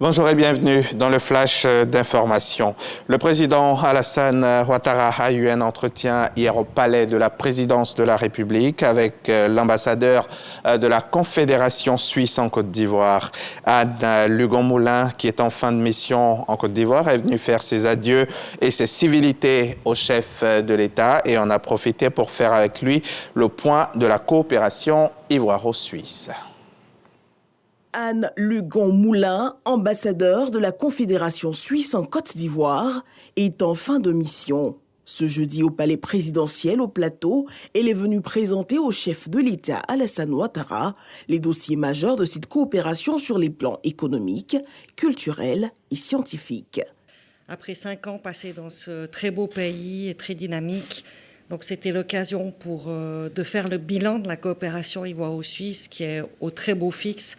Bonjour et bienvenue dans le flash d'information. Le président Alassane Ouattara a eu un entretien hier au palais de la présidence de la République avec l'ambassadeur de la Confédération suisse en Côte d'Ivoire. Anne Lugon-Moulin, qui est en fin de mission en Côte d'Ivoire, est venue faire ses adieux et ses civilités au chef de l'État et en a profité pour faire avec lui le point de la coopération ivoiro-suisse. Anne Lugon-Moulin, ambassadeur de la Confédération suisse en Côte d'Ivoire, est en fin de mission. Ce jeudi au palais présidentiel au Plateau, elle est venue présenter au chef de l'État Alassane Ouattara les dossiers majeurs de cette coopération sur les plans économiques, culturels et scientifiques. Après 5 ans passés dans ce très beau pays et très dynamique, donc c'était l'occasion de faire le bilan de la coopération ivoiro-suisse qui est au très beau fixe.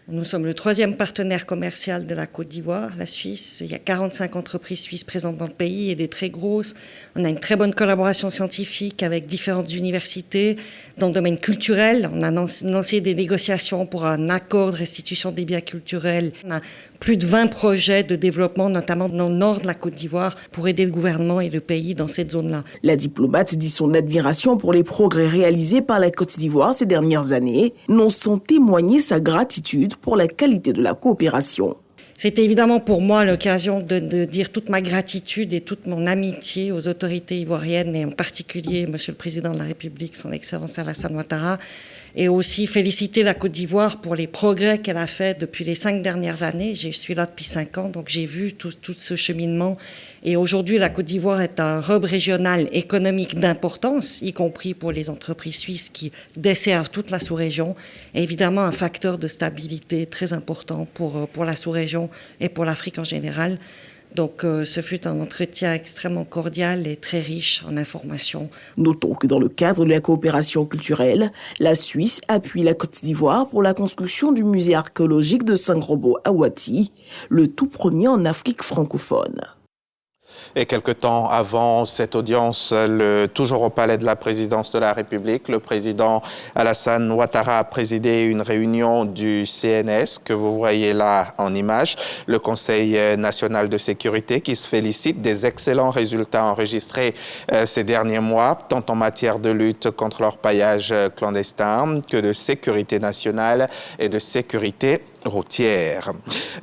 Nous sommes le 3e partenaire commercial de la Côte d'Ivoire, la Suisse. Il y a 45 entreprises suisses présentes dans le pays et des très grosses. On a une très bonne collaboration scientifique avec différentes universités. Dans le domaine culturel, on a lancé des négociations pour un accord de restitution des biens culturels. On a plus de 20 projets de développement, notamment dans le nord de la Côte d'Ivoire, pour aider le gouvernement et le pays dans cette zone-là. La diplomate dit son admiration pour les progrès réalisés par la Côte d'Ivoire ces dernières années, non sans témoigner sa gratitude pour la qualité de la coopération. C'était évidemment pour moi l'occasion de dire toute ma gratitude et toute mon amitié aux autorités ivoiriennes et en particulier Monsieur le Président de la République, Son Excellence Alassane Ouattara, et aussi féliciter la Côte d'Ivoire pour les progrès qu'elle a fait depuis les 5 dernières années. Je suis là depuis 5 ans, donc j'ai vu tout ce cheminement. Et aujourd'hui, la Côte d'Ivoire est un hub régional économique d'importance, y compris pour les entreprises suisses qui desservent toute la sous-région. Et évidemment, un facteur de stabilité très important pour la sous-région et pour l'Afrique en général. Donc, ce fut un entretien extrêmement cordial et très riche en informations. Notons que dans le cadre de la coopération culturelle, la Suisse appuie la Côte d'Ivoire pour la construction du musée archéologique de Saint-Grobo à Ouati, le tout premier en Afrique francophone. Et quelque temps avant cette audience, toujours au palais de la présidence de la République, le président Alassane Ouattara a présidé une réunion du CNS que vous voyez là en image, le Conseil national de sécurité qui se félicite des excellents résultats enregistrés ces derniers mois, tant en matière de lutte contre l'orpaillage clandestin que de sécurité nationale et de sécurité routière.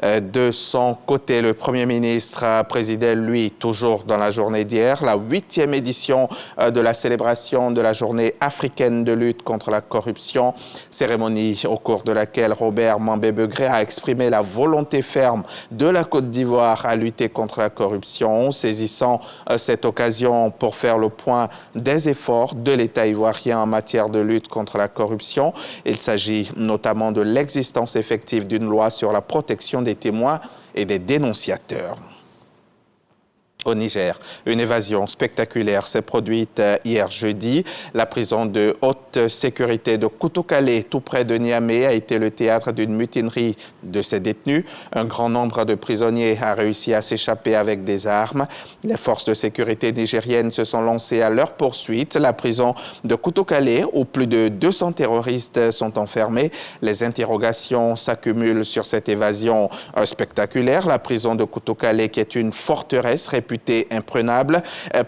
De son côté, le Premier ministre a présidé, lui, toujours dans la journée d'hier, la 8e édition de la célébration de la journée africaine de lutte contre la corruption, cérémonie au cours de laquelle Robert Mambé-Begré a exprimé la volonté ferme de la Côte d'Ivoire à lutter contre la corruption, saisissant cette occasion pour faire le point des efforts de l'État ivoirien en matière de lutte contre la corruption. Il s'agit notamment de l'existence effective d'une loi sur la protection des témoins et des dénonciateurs. Au Niger, une évasion spectaculaire s'est produite hier jeudi. La prison de haute sécurité de Koutoukale, tout près de Niamey, a été le théâtre d'une mutinerie de ces détenus. Un grand nombre de prisonniers a réussi à s'échapper avec des armes. Les forces de sécurité nigériennes se sont lancées à leur poursuite. La prison de Koutoukale, où plus de 200 terroristes sont enfermés. Les interrogations s'accumulent sur cette évasion spectaculaire. La prison de Koutoukale, qui est une forteresse réputée imprenable.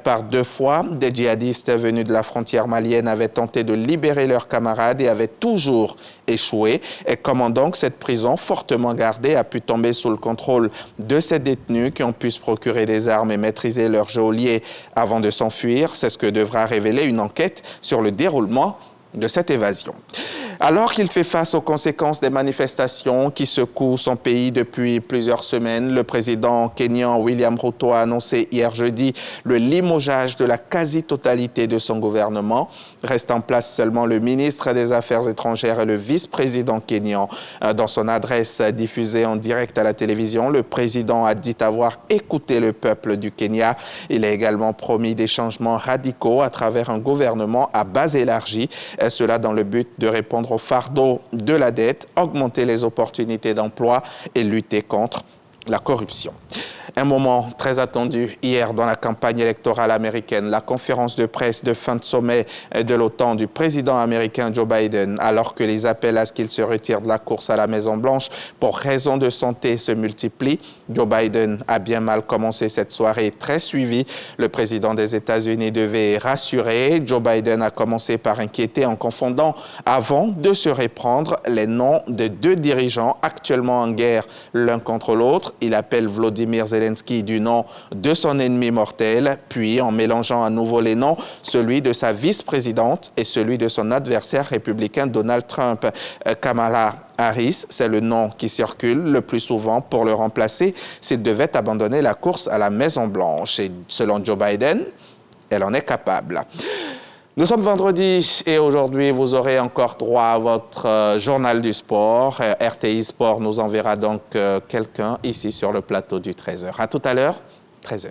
Par 2 fois, des djihadistes venus de la frontière malienne avaient tenté de libérer leurs camarades et avaient toujours échoué. Et comment donc cette prison fortement gardée a pu tomber sous le contrôle de ces détenus qui ont pu se procurer des armes et maîtriser leurs geôliers avant de s'enfuir? C'est ce que devra révéler une enquête sur le déroulement de cette évasion. Alors qu'il fait face aux conséquences des manifestations qui secouent son pays depuis plusieurs semaines, le président kényan William Ruto a annoncé hier jeudi le limogeage de la quasi-totalité de son gouvernement. Reste en place seulement le ministre des Affaires étrangères et le vice-président kényan. Dans son adresse diffusée en direct à la télévision, le président a dit avoir écouté le peuple du Kenya. Il a également promis des changements radicaux à travers un gouvernement à base élargie. Cela dans le but de répondre au fardeau de la dette, augmenter les opportunités d'emploi et lutter contre la corruption. Un moment très attendu hier dans la campagne électorale américaine, la conférence de presse de fin de sommet de l'OTAN du président américain Joe Biden, alors que les appels à ce qu'il se retire de la course à la Maison-Blanche pour raison de santé se multiplient. Joe Biden a bien mal commencé cette soirée très suivie. Le président des États-Unis devait rassurer. Joe Biden a commencé par inquiéter en confondant, avant de se reprendre, les noms de deux dirigeants actuellement en guerre l'un contre l'autre. Il appelle Volodymyr Zelensky du nom de son ennemi mortel, puis en mélangeant à nouveau les noms, celui de sa vice-présidente et celui de son adversaire républicain Donald Trump. Kamala Harris, c'est le nom qui circule le plus souvent pour le remplacer s'il devait abandonner la course à la Maison-Blanche. Et selon Joe Biden, elle en est capable. Nous sommes vendredi et aujourd'hui, vous aurez encore droit à votre journal du sport. RTI Sport nous enverra donc quelqu'un ici sur le plateau du 13h. À tout à l'heure, 13h.